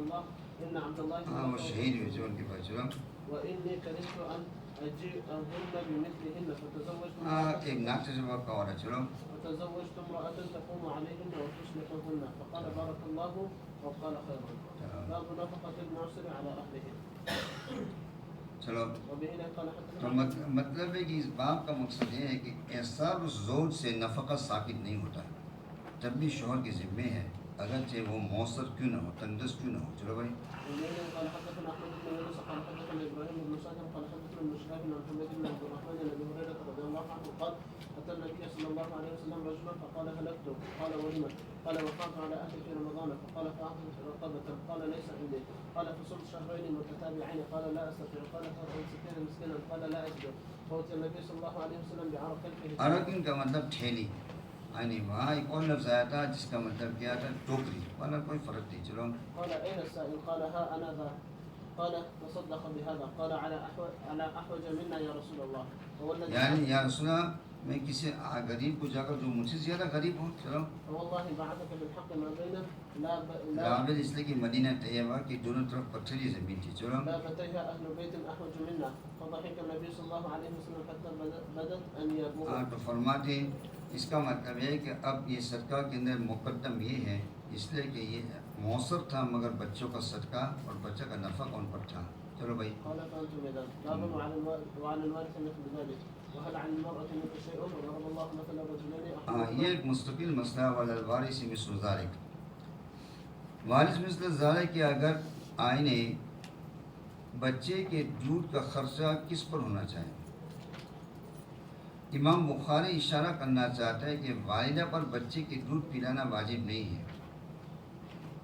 الله ہاں وہ شہید ہوئے جو ان کے پاس. چلو. واني كرهت ان اجيئهن بمثلهن فتزوجت ہاں، ایک ناک سے جواب کا اور ہے. چلو. فتزوجت امرأة تقوم عليهن وتصلحهن فقال بارك الله وقال خيرا. باب نفقة المعسر على أهله. چلو. وبه قال تو حدثنا مطلب ہے کہ اس باب کا مقصد یہ ہے کہ احساب زوج سے نفقہ ثابت نہیں ہوتا جب بھی شوہر کے ذمے ہے، اگرچہ وہ موثر کیوں نہ ہو، تندرست کیوں نہ ہو. چلو بھائی. قال حدثنا احمد بن يونس قال حدثنا ابراهيم بن سعد قال حدثنا ابن شهاب عن حميد بن عبد الرحمن عن ابي هريره رضي الله عنه قال اتى النبي صلى الله عليه وسلم رجلا فقال هلكت قال ولم قال وقعت على اهلي في رمضان فقال فاعطني رقبه قال ليس عندي قال فصمت 2 شهرين متتابعين قال لا استطيع قال فاطعم 60 مسكينا قال لا اجد فاتي النبي صلى الله عليه وسلم بعرق فيه. عرقن کا مطلب ٹھیلی، یعنی وہاں ایک اور لفظ آیا تھا جس کا مطلب کیا تھا ٹوکری، ورنہ کوئی فرق نہیں. چلو. قال اين السائل قال ها انا ذا قال تصدق بهذا قال على احوج منا يا رسول الله والذي یعنی یا رسول اللہ، میں کسی غریب کو جا کر جو مجھ سے زیادہ غریب ہوں. چلو. والله بعثك بالحق ما بين رابط اس لیے کہ مدینہ طیبہ کی دونوں طرف پتھری زمین تھی. چلو. لا بتيها اهل بيت احوج منا فضحك النبي صلى الله عليه وسلم حتى بدت انيابه. ہاں، تو فرماتے اس کا مطلب ہے کہ اب یہ صدقہ کے اندر مقدم یہ ہے اس لیے کہ یہ مؤثر تھا مگر بچوں کا صدقہ اور بچہ کا نفقہ ان پر تھا. چلو بھائی. قال فانتم اذا باب وعلى الوارث مثل ذلك وهل عن المرأة مثل شيء وضرب الله مثلا رجلين. ہاں، یہ ایک مستقل مسئلہ والوارث مثل ذالک. وارث مثل ذالک کہ اگر آئینے بچے کے دودھ کا خرچہ کس پر ہونا چاہیے. امام بخاری اشارہ کرنا چاہتا ہے کہ والدہ پر بچے کے دودھ پلانا واجب نہیں ہے،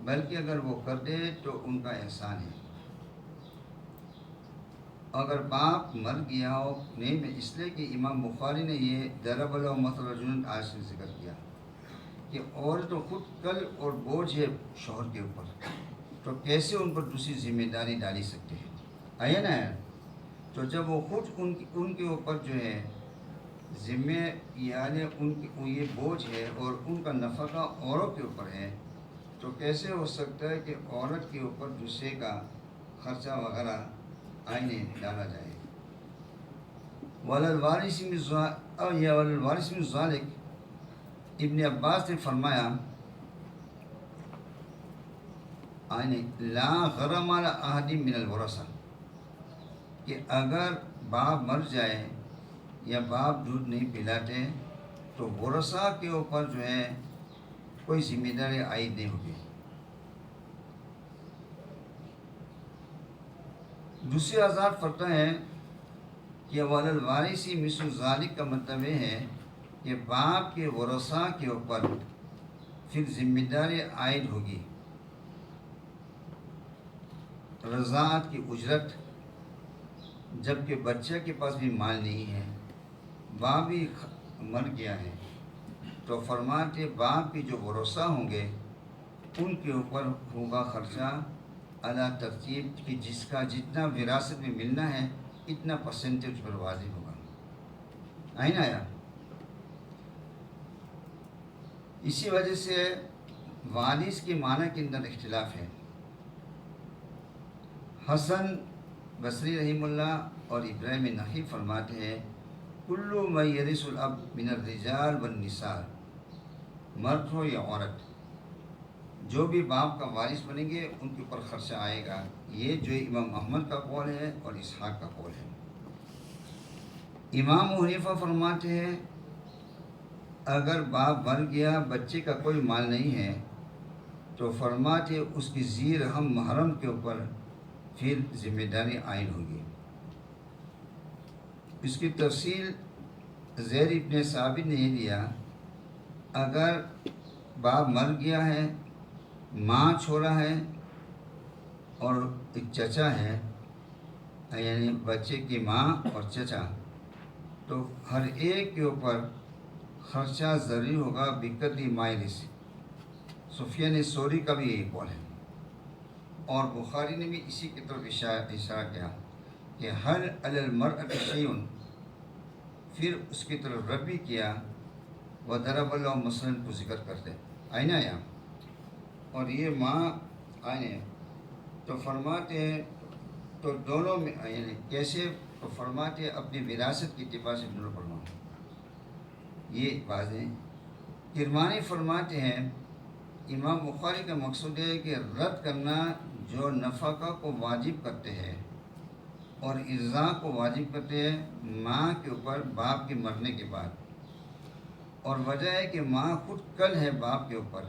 بلکہ اگر وہ کر دے تو ان کا احسان ہے. اگر باپ مر گیا ہو نہیں، میں اس لیے کہ امام بخاری نے یہ ضرب له مثل رجل آیت سے ذکر کیا کہ عورت تو خود کل اور بوجھ ہے شوہر کے اوپر، تو کیسے ان پر دوسری ذمہ داری ڈالی سکتے ہیں. آئے نا. تو جب وہ خود ان کے اوپر جو ہے ذمہ، یعنی ان کی یہ بوجھ ہے اور ان کا نفقہ عورت کے اوپر ہے، تو کیسے ہو سکتا ہے کہ عورت کے اوپر دوسرے کا خرچہ وغیرہ آئینے ڈالا جائے. والوارث من ذالک، ابن عباس نے فرمایا آئینے لا غرم علی احد من الورثہ، کہ اگر باپ مر جائے یا باپ دودھ نہیں پلاتے تو ورثہ کے اوپر جو ہے کوئی ذمہ داری عائد نہیں ہوگی. دوسرے آزاد فرقہ ہے کہ والوارث مثل ذالک کا مطلب یہ ہے کہ باپ کے ورثہ کے اوپر پھر ذمہ داری عائد ہوگی. رضاعت کی اجرت، جبکہ بچہ کے پاس بھی مال نہیں ہے، باپ بھی مر گیا ہے، تو فرماتے باپ کے جو ورثہ ہوں گے ان کے اوپر ہوگا خرچہ اعلیٰ ترتیب کہ جس کا جتنا وراثت میں ملنا ہے اتنا پرسنٹیج پر واجب ہوگا. آئین آیا. اسی وجہ سے وارث کے معنی کے اندر اختلاف ہے. حسن بصری رحمہ اللہ اور ابراہیم نخعی فرماتے ہیں کل من یرث الاب من الرجال والنساء، مرد ہو یا عورت، جو بھی باپ کا وارث بنیں گے ان کے اوپر خرچہ آئے گا. یہ جو امام احمد کا قول ہے اور اسحاق کا قول ہے. امام حنیفہ فرماتے ہیں اگر باپ مر گیا، بچے کا کوئی مال نہیں ہے، تو فرماتے اس کی زیر ہم محرم کے اوپر پھر ذمہ داری عائد ہوگی. اس کی تفصیل زید ابن ثابت نے یہ دیا، اگر باپ مر گیا ہے، ماں چھوڑا ہے اور ایک چچا ہے، یعنی بچے کی ماں اور چچا، تو ہر ایک کے اوپر خرچہ ضروری ہوگا بقدر مائلس. سفیان ثوری کا بھی یہی قول ہے اور بخاری نے بھی اسی کی طرف اشارہ کیا کہ ہر علی المرأۃ شیء، پھر اس کی طرف رد بھی کیا وضرب اللہ مثلاً کو ذکر کرتے. آئین آیا. اور یہ ماں آئین تو فرماتے ہیں تو دونوں میں یعنی کیسے، تو فرماتے ہیں اپنی وراثت کی اتباع سے دونوں فرماؤ. یہ باتیں کرمانی فرماتے ہیں امام بخاری کا مقصود ہے کہ رد کرنا جو نفقہ کو واجب کرتے ہیں اور ارضاء کو واجب کرتے ہیں ماں کے اوپر باپ کے مرنے کے بعد. اور وجہ ہے کہ ماں خود کل ہے باپ کے اوپر،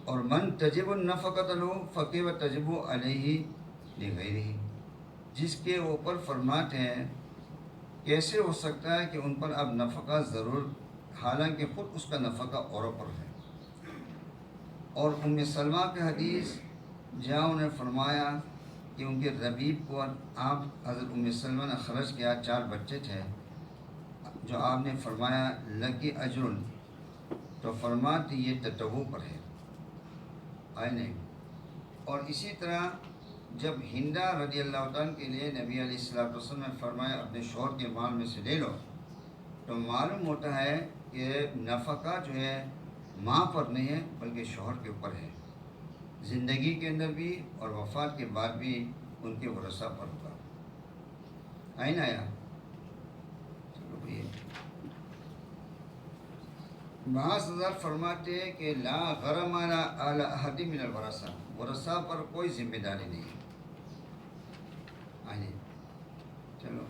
اور من تجب النفقۃ له فکیف تجب علیہ لغیرہ، جس کے اوپر فرماتے ہیں کیسے ہو سکتا ہے کہ ان پر اب نفقہ ضرور، حالانکہ خود اس کا نفقہ اوروں پر ہے. اور ام سلمہ کے حدیث جہاں انہیں فرمایا کہ ان کے ربیب کو آپ حضرت ام سلمہ نے خرچ کیا، 4 بچے تھے، جو آپ نے فرمایا لکی اجر، تو فرماتی یہ تطوع پر ہے. آئے نہیں. اور اسی طرح جب ہندا رضی اللہ تعالیٰ کے لیے نبی علیہ السلام نے فرمایا اپنے شوہر کے مال میں سے لے لو، تو معلوم ہوتا ہے کہ نفقہ جو ہے ماں پر نہیں ہے بلکہ شوہر کے اوپر ہے، زندگی کے اندر بھی اور وفات کے بعد بھی ان کے ورثاء پر ہوگا. آئین آیا. چلو بھائی، بعض حضرات فرماتے ہیں کہ لا غرم علی احد من الورثہ، ورثاء پر کوئی ذمہ داری نہیں ہے. آئین. چلو